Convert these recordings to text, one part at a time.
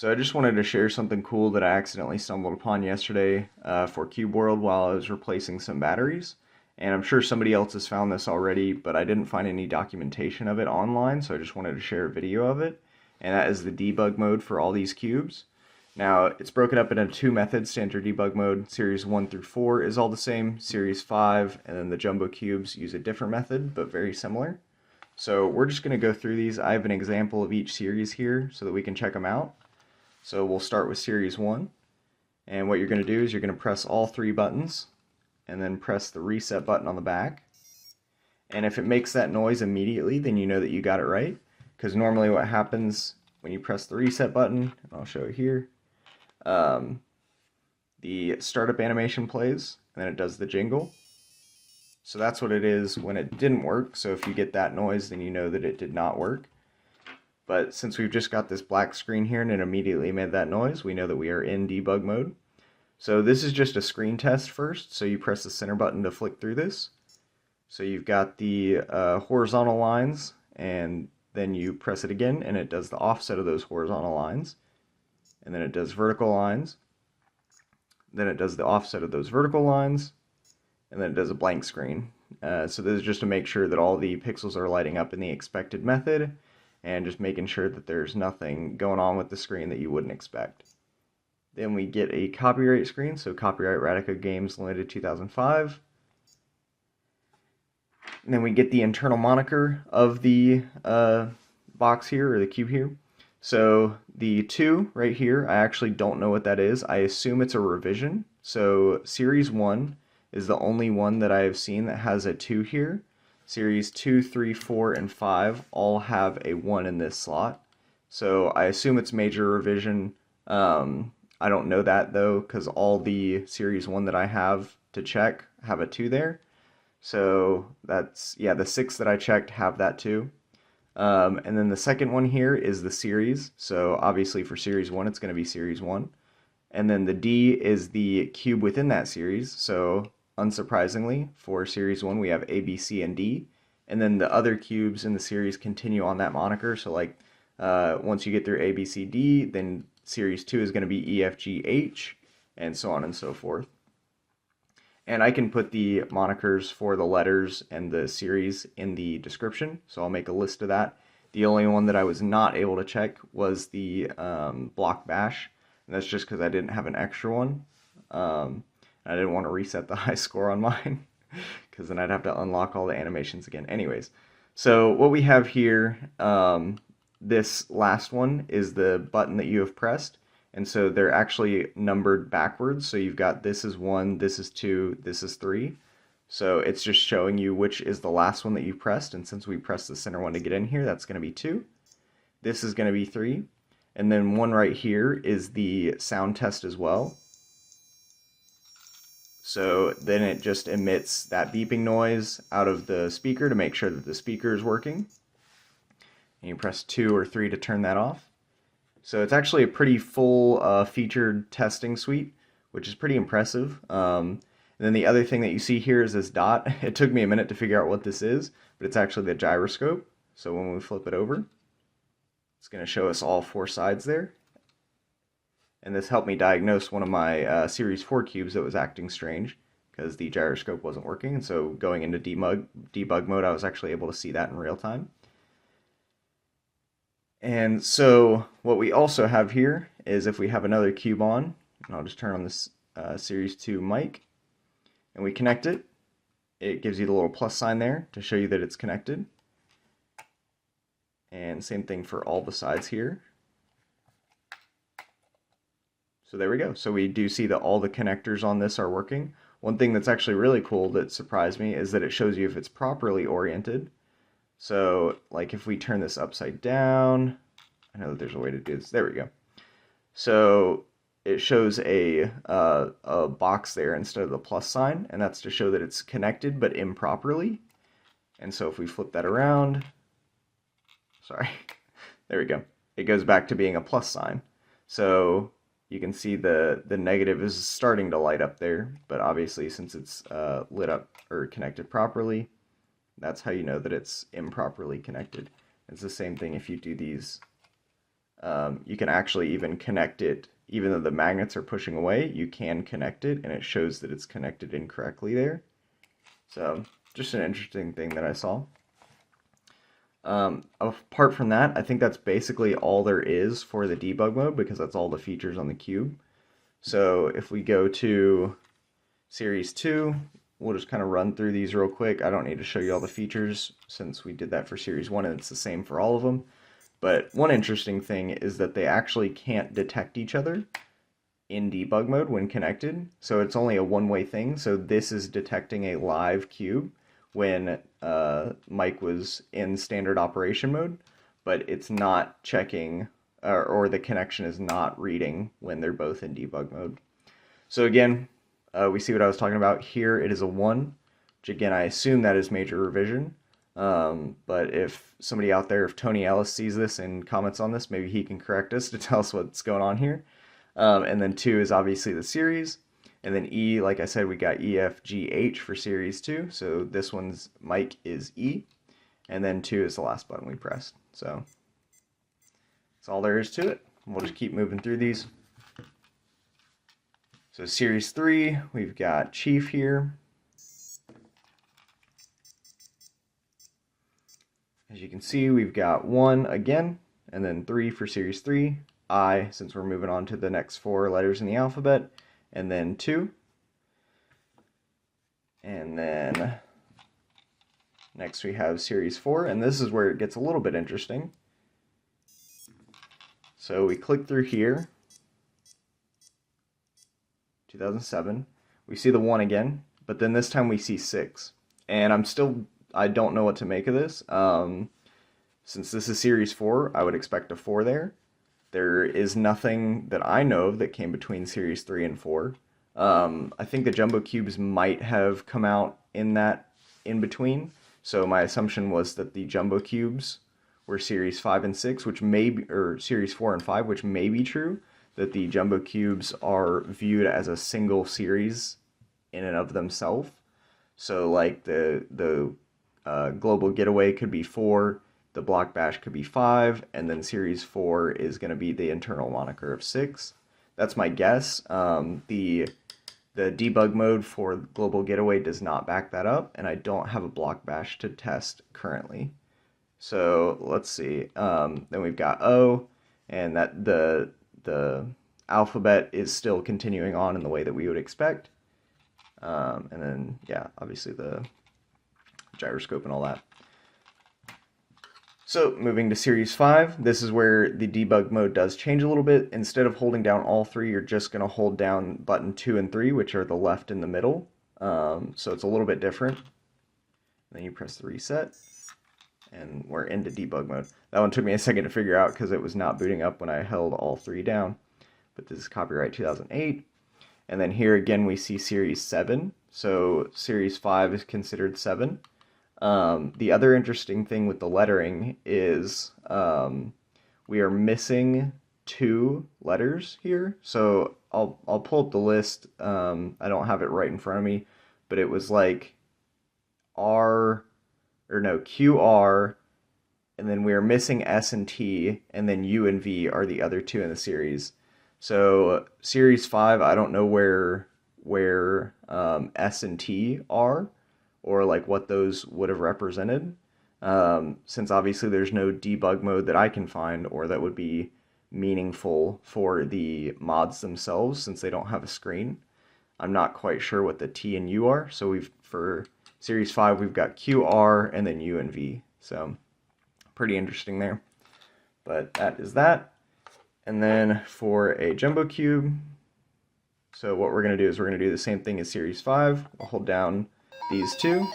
So I just wanted to share something cool that I accidentally stumbled upon yesterday for Cube World while I was replacing some batteries. And I'm sure somebody else has found this already, but I didn't find any documentation of it online, so I just wanted to share a video of it. And that is the debug mode for all these cubes. Now, it's broken up into two methods, standard debug mode. Series 1 through 4 is all the same. Series 5 and then the jumbo cubes use a different method, but very similar. So we're just going to go through these. I have an example of each series here so that we can check them out. So we'll start with series 1, and what you're going to do is you're going to press all three buttons and then press the reset button on the back. And if it makes that noise immediately, then you know that you got it right, because normally what happens when you press the reset button, and I'll show it here, the startup animation plays and then it does the jingle. So that's what it is when it didn't work. So if you get that noise, then you know that it did not work. But since we've just got this black screen here and it immediately made that noise, we know that we are in debug mode. So this is just a screen test first. So you press the center button to flick through this. So you've got the horizontal lines, and then you press it again and it does the offset of those horizontal lines. And then it does vertical lines. Then it does the offset of those vertical lines. And then it does a blank screen. So this is just to make sure that all the pixels are lighting up in the expected method, and just making sure that there's nothing going on with the screen that you wouldn't expect. Then we get a copyright screen, so copyright Radica Games Limited 2005. And then we get the internal moniker of the box here, or the cube here. So the 2 right here, I actually don't know what that is. I assume it's a revision. So Series 1 is the only one that I have seen that has a 2 here. Series 2, 3, 4, and 5 all have a 1 in this slot. So I assume it's major revision. I don't know that though, because all the Series 1 that I have to check have a 2 there. So that's, yeah, the 6 that I checked have that too. And then the second one here is the series. So obviously for Series 1, it's going to be Series 1. And then the D is the cube within that series. So unsurprisingly, for Series 1, we have A, B, C, and D. And then the other cubes in the series continue on that moniker. So like once you get through A, B, C, D, then Series 2 is going to be E, F, G, H, and so on and so forth. And I can put the monikers for the letters and the series in the description, so I'll make a list of that. The only one that I was not able to check was the block bash, and that's just because I didn't have an extra one. I didn't want to reset the high score on mine, because then I'd have to unlock all the animations again. Anyways, so what we have here, this last one is the button that you have pressed. And so they're actually numbered backwards. So you've got this is 1, this is 2, this is 3. So it's just showing you which is the last one that you pressed. And since we pressed the center one to get in here, that's going to be 2. This is going to be 3. And then one right here is the sound test as well. So then it just emits that beeping noise out of the speaker to make sure that the speaker is working. And you press 2 or 3 to turn that off. So it's actually a pretty full featured testing suite, which is pretty impressive. And then the other thing that you see here is this dot. It took me a minute to figure out what this is, but it's actually the gyroscope. So when we flip it over, it's going to show us all 4 sides there. And this helped me diagnose one of my Series 4 cubes that was acting strange because the gyroscope wasn't working. And so going into debug mode, I was actually able to see that in real time. And so what we also have here is if we have another cube on, and I'll just turn on this Series 2 mic, and we connect it, it gives you the little plus sign there to show you that it's connected. And same thing for all the sides here. So there we go. So we do see that all the connectors on this are working. One thing that's actually really cool that surprised me is that it shows you if it's properly oriented. So, like if we turn this upside down, I know that there's a way to do this. There we go. So it shows a box there instead of the plus sign, and that's to show that it's connected but improperly. And so if we flip that around, sorry, there we go. It goes back to being a plus sign. So you can see the negative is starting to light up there, but obviously since it's lit up or connected properly, that's how you know that it's improperly connected. It's the same thing if you do these you can actually even connect it, even though the magnets are pushing away, you can connect it, and it shows that it's connected incorrectly there. So just an interesting thing that I saw. Apart from that, I think that's basically all there is for the debug mode, because that's all the features on the cube. So if we go to Series 2, we'll just kind of run through these real quick. I don't need to show you all the features since we did that for Series 1 and it's the same for all of them. But one interesting thing is that they actually can't detect each other in debug mode when connected. So it's only a one-way thing. So this is detecting a live cube when Mike was in standard operation mode, but it's not checking, or the connection is not reading when they're both in debug mode. So again, we see what I was talking about here. It is a 1, which again, I assume that is major revision. But if somebody out there, if Tony Ellis sees this and comments on this, maybe he can correct us to tell us what's going on here. And then 2 is obviously the series. And then E, like I said, we got E, F, G, H for series 2. So this one's Mike is E. And then 2 is the last button we pressed. So that's all there is to it. We'll just keep moving through these. So series 3, we've got Chief here. As you can see, we've got 1 again, and then 3 for series 3, I, since we're moving on to the next 4 letters in the alphabet, and then 2. And then next we have series 4, and this is where it gets a little bit interesting. So we click through here, 2007, we see the 1 again, but then this time we see 6. And I don't know what to make of this. Since this is series 4, I would expect a 4 there. There is nothing that I know of that came between series 3 and 4. I think the jumbo cubes might have come out in between. So my assumption was that the jumbo cubes were series 5 and 6, which may be, or series 4 and 5, which may be true, that the jumbo cubes are viewed as a single series in and of themselves. So like the Global Getaway could be 4, the Block Bash could be 5, and then series 4 is going to be the internal moniker of 6. That's my guess. The debug mode for Global Getaway does not back that up, and I don't have a Block Bash to test currently. So let's see. Then we've got O, and that the alphabet is still continuing on in the way that we would expect. And then, yeah, obviously the gyroscope and all that. So moving to series 5, this is where the debug mode does change a little bit. Instead of holding down all 3, you're just going to hold down button 2 and 3, which are the left and the middle. So it's a little bit different. Then you press the reset, and we're into debug mode. That one took me a second to figure out because it was not booting up when I held all 3 down. But this is copyright 2008. And then here again we see series 7. So series 5 is considered 7. The other interesting thing with the lettering is we are missing 2 letters here. So I'll pull up the list. I don't have it right in front of me, but it was like QR, and then we are missing S and T, and then U and V are the other 2 in the series. So series 5, I don't know where S and T are, or like what those would have represented, since obviously there's no debug mode that I can find or that would be meaningful for the mods themselves, since they don't have a screen. I'm not quite sure what the T and U are, so for series 5 we've got QR and then U and V, so pretty interesting there. But that is that. And then for a jumbo cube, so what we're going to do is we're going to do the same thing as series 5. We'll hold down these 2,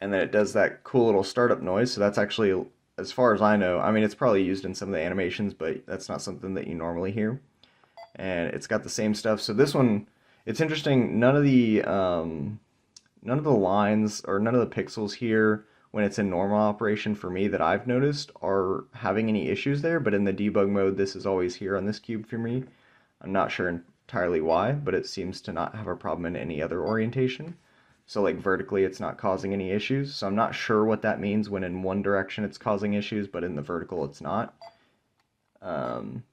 and then it does that cool little startup noise. So that's actually, as far as I know, I mean, it's probably used in some of the animations, but that's not something that you normally hear. And it's got the same stuff. So this one, it's interesting. None of the lines or none of the pixels here, when it's in normal operation for me that I've noticed, are having any issues there, but in the debug mode, this is always here on this cube for me. I'm not sure entirely why, but it seems to not have a problem in any other orientation. So like vertically it's not causing any issues. So I'm not sure what that means when in one direction it's causing issues, but in the vertical it's not. Um,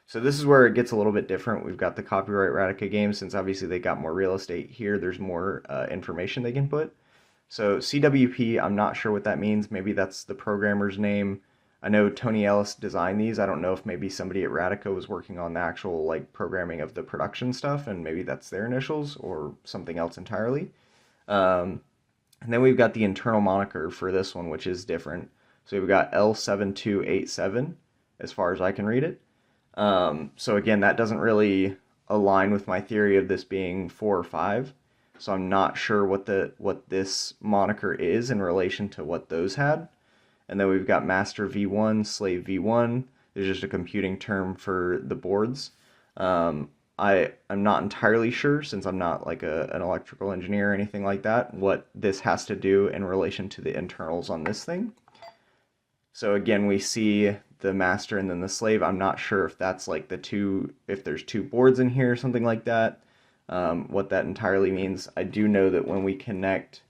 so this is where it gets a little bit different. We've got the copyright Radica game, since obviously they got more real estate here, there's more information they can put. So CWP, I'm not sure what that means. Maybe that's the programmer's name. I know Tony Ellis designed these. I don't know if maybe somebody at Radica was working on the actual like programming of the production stuff, and maybe that's their initials or something else entirely. Um, and then we've got the internal moniker for this one, which is different. So we've got L7287, as far as I can read it. So again, that doesn't really align with my theory of this being 4 or 5. So I'm not sure what this moniker is in relation to what those had. And then we've got master V1, slave V1. There's just a computing term for the boards. I'm not entirely sure, since I'm not like an electrical engineer or anything like that, what this has to do in relation to the internals on this thing. So again, we see the master and then the slave. I'm not sure if that's like if there's two boards in here or something like that, what that entirely means. I do know that when we connect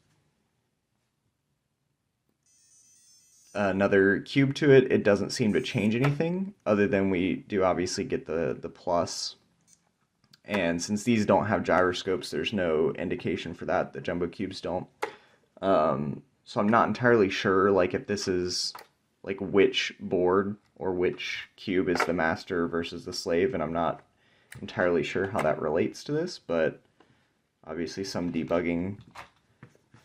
another cube to it, it doesn't seem to change anything, other than we do obviously get the plus. And since these don't have gyroscopes, there's no indication for that. The jumbo cubes don't. So I'm not entirely sure like if this is like which board or which cube is the master versus the slave, and I'm not entirely sure how that relates to this, but obviously some debugging,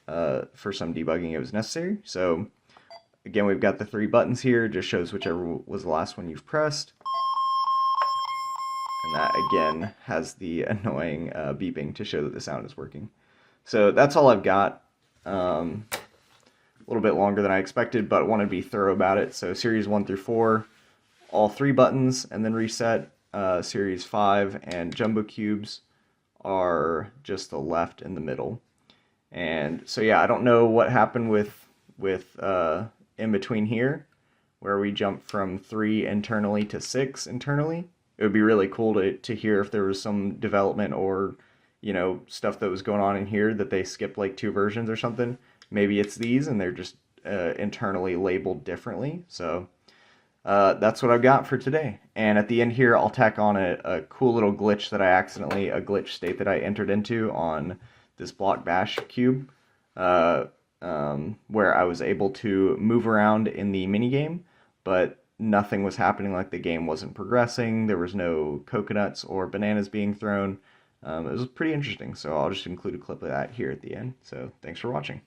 for some debugging it was necessary. So again, we've got the 3 buttons here, just shows whichever was the last one you've pressed. And that again has the annoying beeping to show that the sound is working. So that's all I've got. A little bit longer than I expected, but wanted to be thorough about it. So series 1 through 4, all 3 buttons and then reset. Series 5 and jumbo cubes are just the left and the middle. And so yeah, I don't know what happened with in between here, where we jumped from 3 internally to 6 internally. It would be really cool to hear if there was some development or, you know, stuff that was going on in here that they skipped like 2 versions or something. Maybe it's these and they're just internally labeled differently. So that's what I've got for today. And at the end here, I'll tack on a cool little glitch that a glitch state that I entered into on this block bash cube, where I was able to move around in the minigame, but nothing was happening, like the game wasn't progressing, there was no coconuts or bananas being thrown. It was pretty interesting, so I'll just include a clip of that here at the end. So thanks for watching.